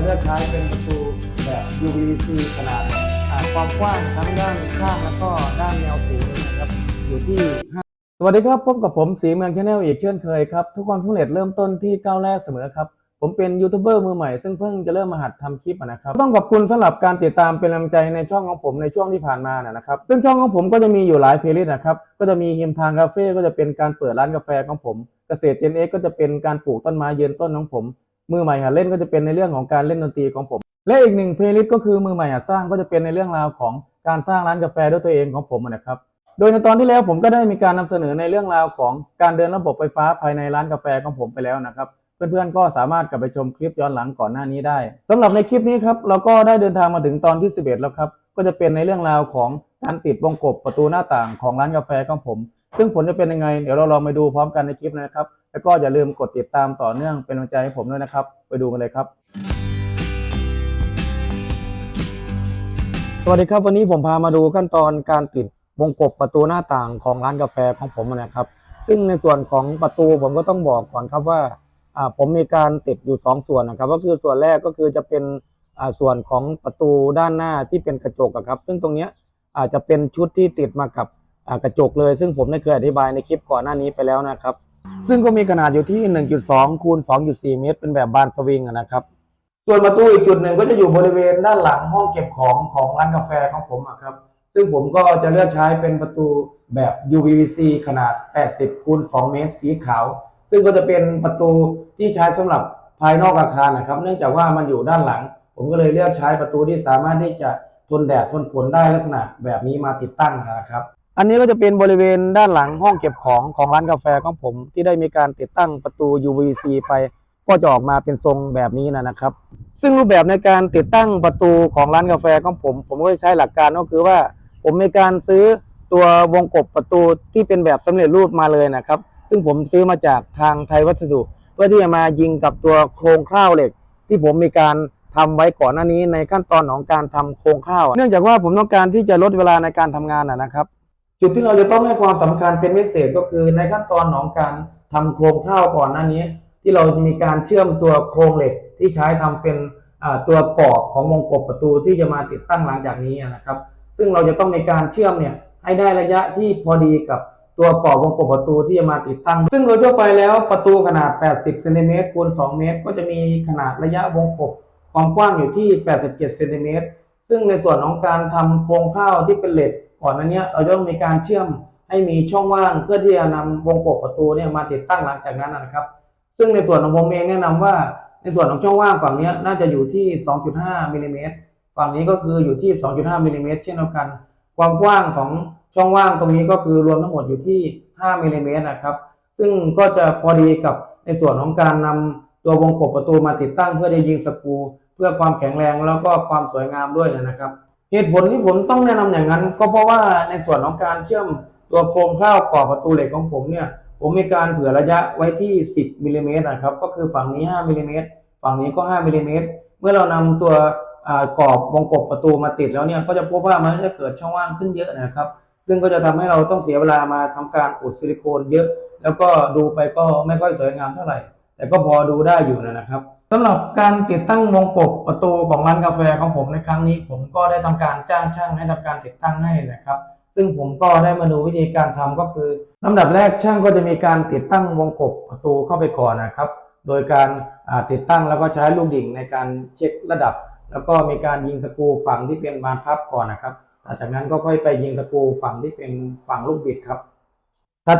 เลือกใช้เป็นประตูแบบ UVC ขนาดความกว้างทั้งด้านข้างแล้วก็ด้านแนวสูงนะครับอยู่ที่5สวัสดีครับพบกับผมสีเมืองชาแนลอีกเช่นเคยครับทุกความสำเร็จเริ่มต้นที่ก้าวแรกเสมอครับผมเป็นยูทูบเบอร์มือใหม่ซึ่งเพิ่งจะเริ่มมาหัดทำคลิปนะครับต้องขอบคุณสำหรับการติดตามเป็นกำลังใจในช่องของผมในช่วงที่ผ่านมานะครับซึ่งช่องของผมก็จะมีอยู่หลายเพลย์ลิสต์นะครับก็จะมีฮิมทางคาเฟ่ก็จะเป็นการเปิดร้านกาแฟของผมเกษตร Gen X ก็จะเป็นการปลูกต้นไม้ยืนต้นของผมมือใหม่หัดเล่นก็จะเป็นในเรื่องของการเล่นดนตรีของผมและอีกหนึ่งเพลย์ลิสต์ก็คือมือใหม่หัดสร้างก็จะเป็นในเรื่องราวของการสร้างร้านกาแฟด้วยตัวเองของผมนะครับโดยในตอนที่แล้วผมก็ได้มีการนำเสนอในเรื่องราวของการเดินระบบไฟฟ้าภายในร้านกาแฟของผมไปแล้วนะครับเพื่อนๆก็สามารถกลับไปชมคลิปย้อนหลังก่อนหน้านี้ได้สำหรับในคลิปนี้ครับเราก็ได้เดินทางมาถึงตอนที่11แล้วครับก็จะเป็นในเรื่องราวของการติดวงกบประตูหน้าต่างของร้านกาแฟของผมซึ่งผลจะเป็นยังไงเดี๋ยวเราลองไปดูพร้อมกันในคลิปนะครับแล้วก็อย่าลืมกดติดตามต่อเนื่องเป็นกำลังใจให้ผมด้วยนะครับไปดูกันเลยครับสวัสดีครับวันนี้ผมพามาดูขั้นตอนการติดวงกบประตูหน้าต่างของร้านกาแฟของผมนะครับซึ่งในส่วนของประตูผมก็ต้องบอกก่อนครับว่าผมมีการติดอยู่2ส่วนนะครับก็คือส่วนแรกก็คือจะเป็นส่วนของประตูด้านหน้าที่เป็นกระจกครับซึ่งตรงนี้อาจจะเป็นชุดที่ติดมากับกระจกเลยซึ่งผมได้เคยอธิบายในคลิปก่อนหน้านี้ไปแล้วนะครับซึ่งก็มีขนาดอยู่ที่ 1.2 คูณ 2.4 เมตรเป็นแบบบานสวิงนะครับส่วนประตูอีกจุดหนึ่งก็จะอยู่บริเวณด้านหลังห้องเก็บของร้านกาแฟของผมครับซึ่งผมก็จะเลือกใช้เป็นประตูแบบ UVC ขนาด 80 คูณ 2 เมตรสีขาวซึ่งก็จะเป็นประตูที่ใช้สำหรับภายนอกอาคารนะครับเนื่องจากว่ามันอยู่ด้านหลังผมก็เลยเลือกใช้ประตูที่สามารถที่จะทนแดดทนฝนได้ลักษณะแบบนี้มาติดตั้งนะครับอันนี้ก็จะเป็นบริเวณด้านหลังห้องเก็บของร้านกาแฟของผมที่ได้มีการติดตั้งประตู UVC ไปก็จะออกมาเป็นทรงแบบนี้นะครับซึ่งรูปแบบในการติดตั้งประตูของร้านกาแฟของผมก็ใช้หลักการก็คือว่าผมมีการซื้อตัววงกบประตูที่เป็นแบบสำเร็จรูปมาเลยนะครับซึ่งผมซื้อมาจากทางไทยวัสดุเพื่อที่จะมายิงกับตัวโครงข้าวเหล็กที่ผมมีการทำไว้ก่อนหน้านี้ในขั้นตอนของการทำโครงข้าวเนื่องจากว่าผมต้องการที่จะลดเวลาในการทำงานนะครับจุดที่เราจะต้องให้ความสำคัญเป็นพิเศษก็คือในขั้นตอนของการทำโครงข้าวก่อนหน้านี้ที่เรามีการเชื่อมตัวโครงเหล็กที่ใช้ทำเป็นตัวกรอบของวงกบประตูที่จะมาติดตั้งหลังจากนี้นะครับซึ่งเราจะต้องมีการเชื่อมให้ได้ระยะที่พอดีกับตัวกรอบวงกบประตูที่จะมาติดตั้งซึ่งโดยทั่วไปแล้วประตูขนาด80เซนติเมตรคูณ2เมตรก็จะมีขนาดระยะวงกบความกว้างอยู่ที่87เซนติเมตรซึ่งในส่วนของการทำโครงข้าวที่เป็นเหล็กก่อนหน้านี้เราจะต้องมีการเชื่อมให้มีช่องว่างเพื่อที่จะนำวงกบประตูมาติดตั้งหลังจากนั้นนะครับซึ่งในส่วนของผมเองแนะนำว่าในส่วนของช่องว่างฝั่งนี้น่าจะอยู่ที่ 2.5 มิลลิเมตรฝั่งนี้ก็คืออยู่ที่ 2.5 มิลลิเมตรเช่นเดียวกันความกว้างของช่องว่างตรงนี้ก็คือรวมทั้งหมดอยู่ที่5มิลลิเมตรนะครับซึ่งก็จะพอดีกับในส่วนของการนำตัววงกบประตูมาติดตั้งเพื่อได้ยิงสกรูเพื่อความแข็งแรงแล้วก็ความสวยงามด้วยนะครับเหตุผลที่ผมต้องแนะนำอย่างนั้นก็เพราะว่าในส่วนของการเชื่อมตัวโครงข้าวกรอบประตูเหล็กของผมผมมีการเผื่อระยะไว้ที่10มิลลิเมตรนะครับก็คือฝั่งนี้5มิลลิเมตรฝั่งนี้ก็5มิลลิเมตรเมื่อเรานำตัวกรอบวงกบประตูมาติดแล้วก็จะพบว่ามันจะเกิดช่องว่างขึ้นเยอะนะครับซึ่งก็จะทำให้เราต้องเสียเวลามาทำการอุดซิลิโคนเยอะแล้วก็ดูไปก็ไม่ค่อยสวยงามเท่าไหร่แต่ก็พอดูได้อยู่นะครับสำหรับการติดตั้งวงกบประตูของร้านกาแฟของผมในครั้งนี้ผมก็ได้ทำการจ้างช่างให้ทำการติดตั้งให้นะครับซึ่งผมก็ได้มาดูวิธีการทำก็คือลำดับแรกช่างก็จะมีการติดตั้งวงกบประตูเข้าไปก่อนนะครับโดยการติดตั้งแล้วก็ใช้ลูกดิ่งในการเช็คระดับแล้วก็มีการยิงสกรูฝั่งที่เป็นบานพับก่อนนะครับจากนั้นก็ค่อยไปยิงสกรูฝั่งที่เป็นฝั่งลูกบิดครับ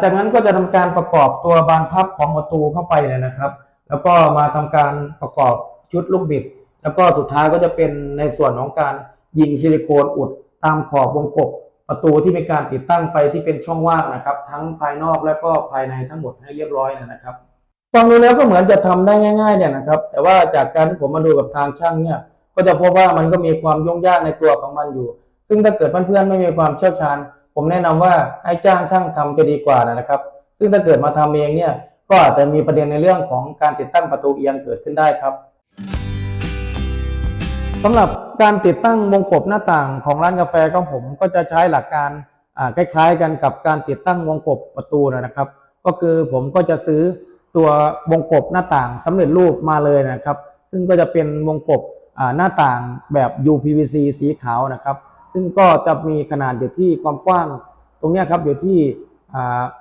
จากนั้นก็จะทำการประกอบตัวบานพับของประตูเข้าไปนะครับแล้วก็มาทำการประกอบชุดลูกบิดแล้วก็สุดท้ายก็จะเป็นในส่วนของการยิงซิลิโคนอุดตามขอบวงกบประตูที่มีการติดตั้งไปที่เป็นช่องว่างนะครับทั้งภายนอกและก็ภายในทั้งหมดให้เรียบร้อยนะครับฟังดูแล้วก็เหมือนจะทำได้ง่ายๆนะครับแต่ว่าจากการที่ผมมาดูกับทางช่างก็จะพบว่ามันก็มีความยุ่งยากในตัวของมันอยู่ซึ่งถ้าเกิดเพื่อนๆไม่มีความเชี่ยวชาญผมแนะนำว่าให้จ้างช่างทำจะดีกว่านะครับซึ่งถ้าเกิดมาทำเองก็อาจจะมีประเด็นในเรื่องของการติดตั้งประตูเอียงเกิดขึ้นได้ครับสำหรับการติดตั้งวงกบหน้าต่างของร้านกาแฟของผมก็จะใช้หลักการคล้ายๆกันกับการติดตั้งวงกบประตูนะครับก็คือผมก็จะซื้อตัววงกบหน้าต่างสำเร็จรูปมาเลยนะครับซึ่งก็จะเป็นวงกบ หน้าต่างแบบ UPVC สีขาวนะครับซึ่งก็จะมีขนาดอยู่ที่ความกว้างตรงนี้ครับอยู่ที่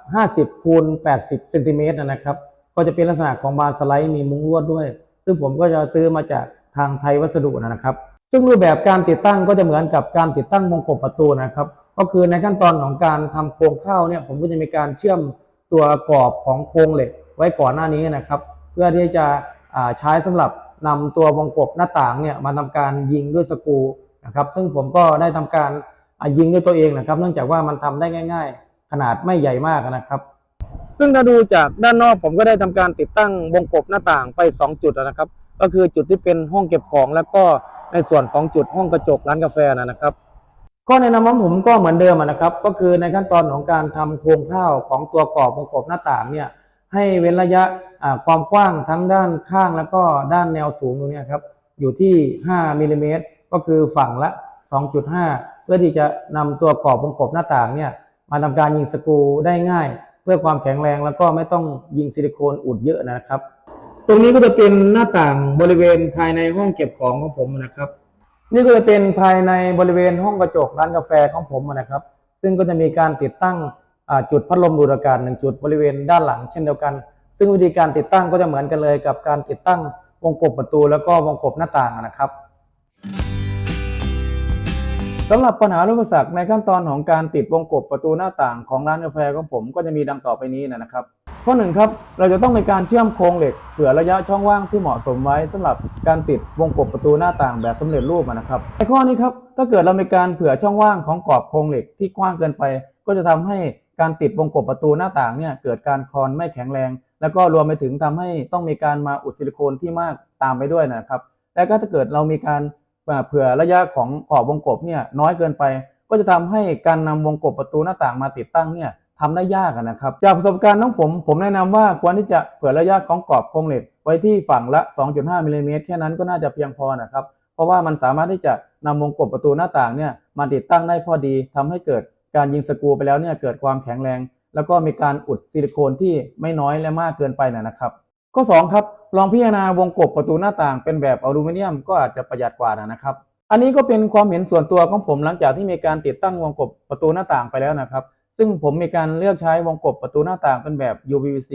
50 คูณ 80 เซนติเมตรนะครับก็จะเป็นลักษณะของบานสไลด์มีมุ้งลวดด้วยซึ่งผมก็จะซื้อมาจากทางไทยวัสดุนะครับซึ่งรูปแบบการติดตั้งก็จะเหมือนกับการติดตั้งวงกบประตูนะครับก็คือในขั้นตอนของการทำโครงเข้าเนี่ยผมก็จะมีการเชื่อมตัวกรอบของโครงเหล็กไว้ก่อนหน้านี้นะครับเพื่อที่จะใช้สำหรับนำตัววงกบหน้าต่างเนี่ยมาทำการยิงด้วยสกรูนะครับซึ่งผมก็ได้ทำการยิงด้วยตัวเองนะครับเนื่องจากว่ามันทำได้ง่ายๆขนาดไม่ใหญ่มากนะครับซึ่งถ้าดูจากด้านนอกผมก็ได้ทำการติดตั้งวงกบหน้าต่างไป2จุดนะครับก็คือจุดที่เป็นห้องเก็บของแล้วก็ในส่วนของจุดห้องกระจกร้านกาแฟนะครับข้อแนะนำของผมก็เหมือนเดิมนะครับก็คือในขั้นตอนของการทำโครงข้าวของตัวกรอบวงกบหน้าต่างเนี่ยให้เว้นระยะความกว้างทั้งด้านข้างแล้วก็ด้านแนวสูงตรงนี้ครับอยู่ที่5 มิลลิเมตรก็คือฝั่งละ 2.5 เพื่อที่จะนำตัวกรอบวงกบหน้าต่างเนี่ยมาทำการยิงสกรูได้ง่ายเพื่อความแข็งแรงแล้วก็ไม่ต้องยิงซิลิโคนอุดเยอะนะครับตรงนี้ก็จะเป็นหน้าต่างบริเวณภายในห้องเก็บของของผมนะครับนี่ก็จะเป็นภายในบริเวณห้องกระจกร้านกาแฟของผมนะครับซึ่งก็จะมีการติดตั้งจุดพัดลมดูดอากาศ1จุดบริเวณด้านหลังเช่นเดียวกันซึ่งวิธีการติดตั้งก็จะเหมือนกันเลยกับการติดตั้งวงกบประตูแล้วก็วงกบหน้าต่างนะครับสำหรับปัญหาอุปสรรคในขั้นตอนของการติดวงกบประตูหน้าต่างของร้านกาแฟของผมก็จะมีดังต่อไปนี้นะครับข้อ 1ครับเราจะต้องมีการเชื่อมโครงเหล็กเผื่อระยะช่องว่างที่เหมาะสมไว้สำหรับการติดวงกบประตูหน้าต่างแบบสำเร็จรูปนะครับในข้อนี้ครับถ้าเกิดเรามีการเผื่อช่องว่างของกรอบโครงเหล็กที่กว้างเกินไปก็จะทำให้การติดวงกบประตูหน้าต่างเนี่ยเกิดการคลอนไม่แข็งแรงแล้วก็รวมไปถึงทำให้ต้องมีการมาอุดซิลิโคนที่มากตามไปด้วยนะครับและก็ถ้าเกิดเรามีการเผื่อระยะของขอบวงกบเนี่ยน้อยเกินไปก็จะทำให้การนำวงกบประตูหน้าต่างมาติดตั้งเนี่ยทำได้ยากนะครับจากประสบการณ์ของผมแนะนำว่าควรที่จะเผื่อระยะของกรอบโครงเหล็กไว้ที่ฝั่งละ 2.5 มิลลิเมตรแค่นั้นก็น่าจะเพียงพอนะครับเพราะว่ามันสามารถที่จะนำวงกบประตูหน้าต่างเนี่ยมาติดตั้งได้พอดีทำให้เกิดการยิงสกรูไปแล้วเนี่ยเกิดความแข็งแรงแล้วก็มีการอุดซิลิโคนที่ไม่น้อยและมากเกินไปนะครับข้อ 2ครับลองพิจารณาวงกบประตูหน้าต่างเป็นแบบอลูมิเนียมก็อาจจะประหยัดกว่านะครับอันนี้ก็เป็นความเห็นส่วนตัวของผมหลังจากที่มีการติดตั้งวงกบประตูหน้าต่างไปแล้วนะครับซึ่งผมมีการเลือกใช้วงกบประตูหน้าต่างเป็นแบบ UPVC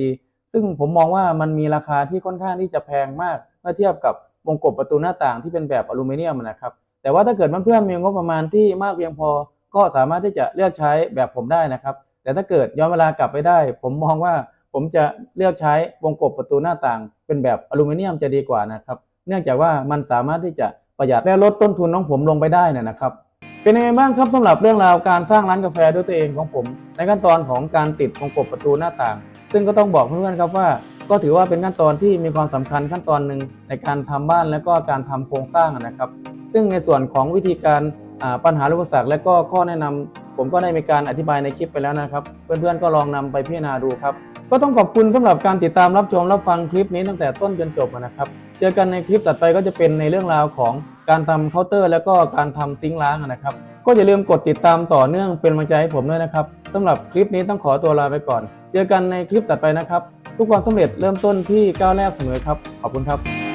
ซึ่งผมมองว่ามันมีราคาที่ค่อนข้างที่จะแพงมากเมื่อเทียบกับวงกบประตูหน้าต่างที่เป็นแบบอลูมิเนียมนะครับแต่ว่าถ้าเกิดเพื่อนๆมีงบประมาณที่มากเพียงพอก็สามารถที่จะเลือกใช้แบบผมได้นะครับแต่ถ้าเกิดย้อนเวลากลับไปได้ผมมองว่าผมจะเลือกใช้วงกบประตูหน้าต่างเป็นแบบอลูมิเนียมจะดีกว่านะครับเนื่องจากว่ามันสามารถที่จะประหยัดและลดต้นทุนของผมลงไปได้นะครับเป็นยังไงบ้างครับสำหรับเรื่องราวการสร้างร้านกาแฟด้วยตัวเองของผมในขั้นตอนของการติดวงกบประตูหน้าต่างซึ่งก็ต้องบอกเพื่อนๆครับว่าก็ถือว่าเป็นขั้นตอนที่มีความสำคัญขั้นตอนหนึ่งในการทำบ้านและก็การทำโครงสร้างนะครับซึ่งในส่วนของวิธีการปัญหาอุปสรรคและก็ข้อแนะนำผมก็ได้มีการอธิบายในคลิปไปแล้วนะครับเพื่อนๆก็ลองนำไปพิจารณาดูครับก็ต้องขอบคุณสำหรับการติดตามรับชมรับฟังคลิปนี้ตั้งแต่ต้นจนจบนะครับเจอกันในคลิปต่อไปก็จะเป็นในเรื่องราวของการทำเคาน์เตอร์แล้วก็การทำซิงค์ล้างนะครับก็อย่าลืมกดติดตามต่อเนื่องเป็นกำลังใจให้ผมด้วยนะครับสำหรับคลิปนี้ต้องขอตัวลาไปก่อนเจอกันในคลิปต่อไปนะครับทุกความสำเร็จเริ่มต้นที่ก้าวแรกเสมอครับขอบคุณครับ